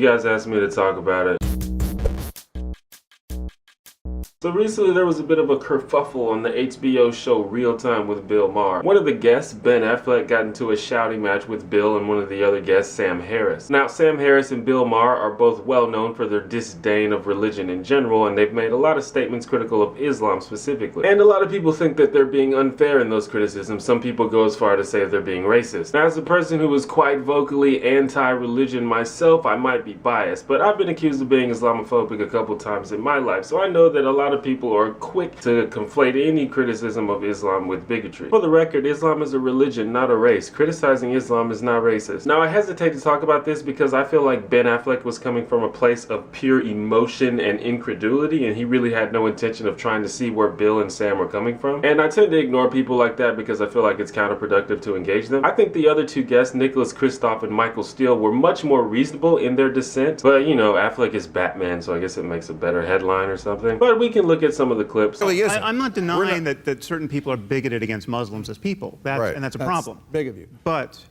You guys asked me to talk about it. So recently there was a bit of a kerfuffle on the HBO show Real Time with Bill Maher. One of the guests, Ben Affleck, got into a shouting match with Bill and one of the other guests, Sam Harris. Now, Sam Harris and Bill Maher are both well known for their disdain of religion in general, and they've made a lot of statements critical of Islam specifically. And a lot of people think that they're being unfair in those criticisms. Some people go as far to say they're being racist. Now, as a person who was quite vocally anti-religion myself, I might be biased, but I've been accused of being Islamophobic a couple times in my life, so I know that a lot of people are quick to conflate any criticism of Islam with bigotry. For the record, Islam is a religion, not a race. Criticizing Islam is not racist. Now, I hesitate to talk about this because I feel like Ben Affleck was coming from a place of pure emotion and incredulity, and he really had no intention of trying to see where Bill and Sam were coming from. And I tend to ignore people like that because I feel like it's counterproductive to engage them. I think the other two guests, Nicholas Kristoff and Michael Steele, were much more reasonable in their dissent, but you know, Affleck is Batman, so I guess it makes a better headline or something. But we can look at some of the clips. I'm not denying that certain people are bigoted against Muslims as people, and that's a problem. Big of you. But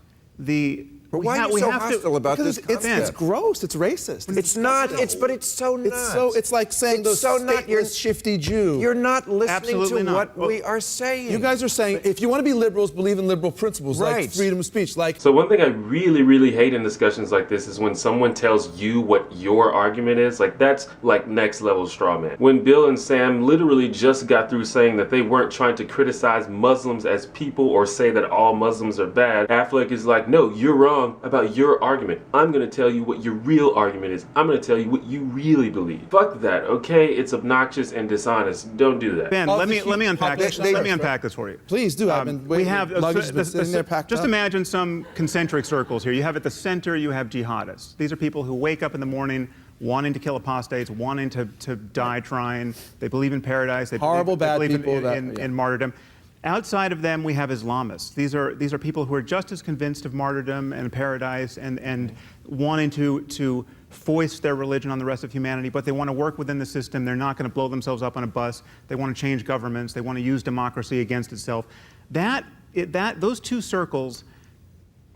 why are you so hostile about this concept? It's gross. It's racist. It's not. But it's so not. It's like saying those stateless, shifty Jew. You're not listening Absolutely to not. what we are saying. You guys are saying if you want to be liberals, believe in liberal principles like freedom of speech. So one thing I really hate in discussions like this is when someone tells you what your argument is. Like, that's like next level straw man. When Bill and Sam literally just got through saying that they weren't trying to criticize Muslims as people or say that all Muslims are bad, Affleck is like, no, you're wrong about your argument. I'm going to tell you what your real argument is. I'm going to tell you what you really believe. Fuck that, okay? It's obnoxious and dishonest. Don't do that. Ben, let me unpack this. Let me unpack this for you. Please do. I've been waiting. Just imagine some concentric circles here. You have at the center, you have jihadists. These are people who wake up in the morning wanting to kill apostates, wanting to die trying. They believe in paradise. They believe in martyrdom. Outside of them, we have Islamists. These are people who are just as convinced of martyrdom and paradise and wanting to foist their religion on the rest of humanity, but they want to work within the system. They're not going to blow themselves up on a bus. They want to change governments. They want to use democracy against itself. Those two circles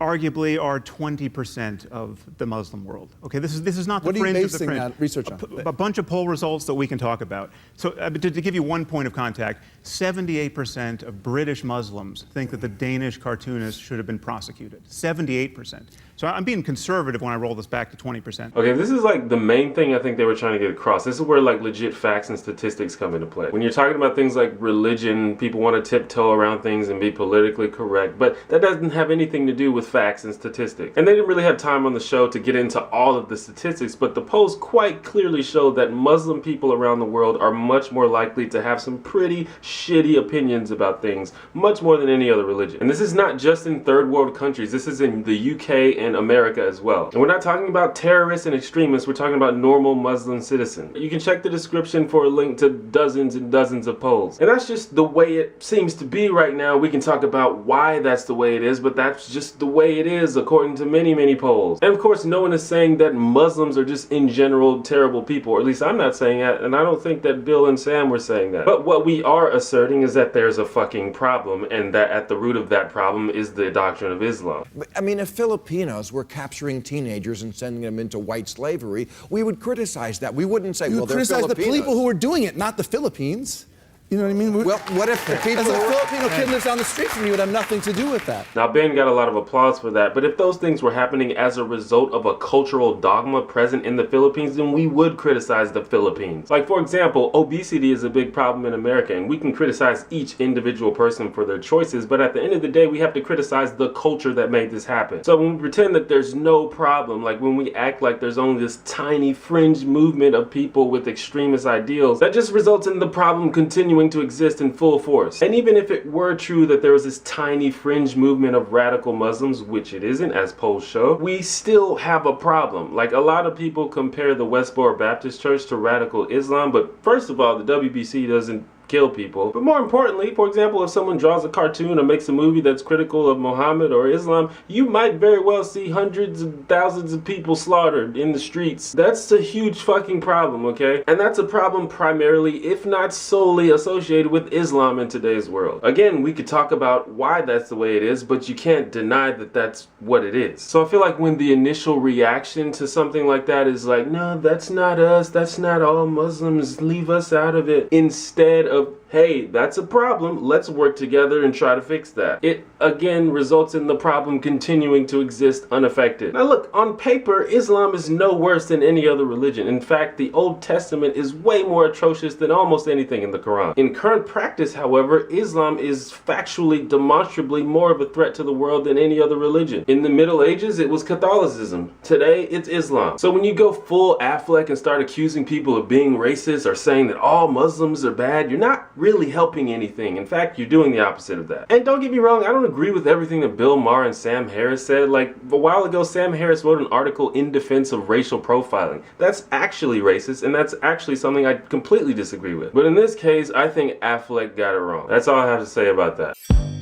arguably are 20% of the Muslim world. Okay, this is not the fringe of the fringe. What are you basing that research on? A bunch of poll results that we can talk about. So to give you one point of contact, 78% of British Muslims think that the Danish cartoonist should have been prosecuted. 78%. So I'm being conservative when I roll this back to 20%. Okay, this is like the main thing I think they were trying to get across. This is where like legit facts and statistics come into play. When you're talking about things like religion, people want to tiptoe around things and be politically correct, but that doesn't have anything to do with facts and statistics. And they didn't really have time on the show to get into all of the statistics, but the polls quite clearly show that Muslim people around the world are much more likely to have some pretty shitty opinions about things, much more than any other religion. And this is not just in third world countries, this is in the UK and America as well. And we're not talking about terrorists and extremists, we're talking about normal Muslim citizens. You can check the description for a link to dozens and dozens of polls. And that's just the way it seems to be right now. We can talk about why that's the way it is, but that's just the way it is according to many polls. And of course, no one is saying that Muslims are just in general terrible people, or at least I'm not saying that, and I don't think that Bill and Sam were saying that. But what we are asserting is that there's a fucking problem, and that at the root of that problem is the doctrine of Islam. I mean, if Filipinos were capturing teenagers and sending them into white slavery, we would criticize that. We wouldn't say, well, they're Filipinos. You would criticize the people who were doing it, not the Philippines. You know what I mean? Well, what if the people as a Filipino kid lives down the street from you would have nothing to do with that? Now, Ben got a lot of applause for that, but if those things were happening as a result of a cultural dogma present in the Philippines, then we would criticize the Philippines. Like, for example, obesity is a big problem in America, and we can criticize each individual person for their choices, but at the end of the day, we have to criticize the culture that made this happen. So when we pretend that there's no problem, like when we act like there's only this tiny fringe movement of people with extremist ideals, that just results in the problem continuing to exist in full force. And even if it were true that there was this tiny fringe movement of radical Muslims, which it isn't, as polls show, we still have a problem. Like, a lot of people compare the Westboro Baptist Church to radical Islam, but first of all, the WBC doesn't kill people. But more importantly, for example, if someone draws a cartoon or makes a movie that's critical of Muhammad or Islam, you might very well see hundreds of thousands of people slaughtered in the streets. That's a huge fucking problem, okay? And that's a problem primarily, if not solely, associated with Islam in today's world. Again, we could talk about why that's the way it is, but you can't deny that that's what it is. So I feel like when the initial reaction to something like that is like, no, that's not us, that's not all Muslims, leave us out of it, instead of, hey, that's a problem, let's work together and try to fix that, it again results in the problem continuing to exist unaffected. Now look, on paper, Islam is no worse than any other religion. In fact, the Old Testament is way more atrocious than almost anything in the Quran. In current practice, however, Islam is factually, demonstrably more of a threat to the world than any other religion. In the Middle Ages, it was Catholicism. Today, it's Islam. So when you go full Affleck and start accusing people of being racist or saying that all Muslims are bad, you're not really helping anything. In fact, you're doing the opposite of that. And don't get me wrong, I don't agree with everything that Bill Maher and Sam Harris said. Like, a while ago, Sam Harris wrote an article in defense of racial profiling. That's actually racist, and that's actually something I completely disagree with. But in this case, I think Affleck got it wrong. That's all I have to say about that.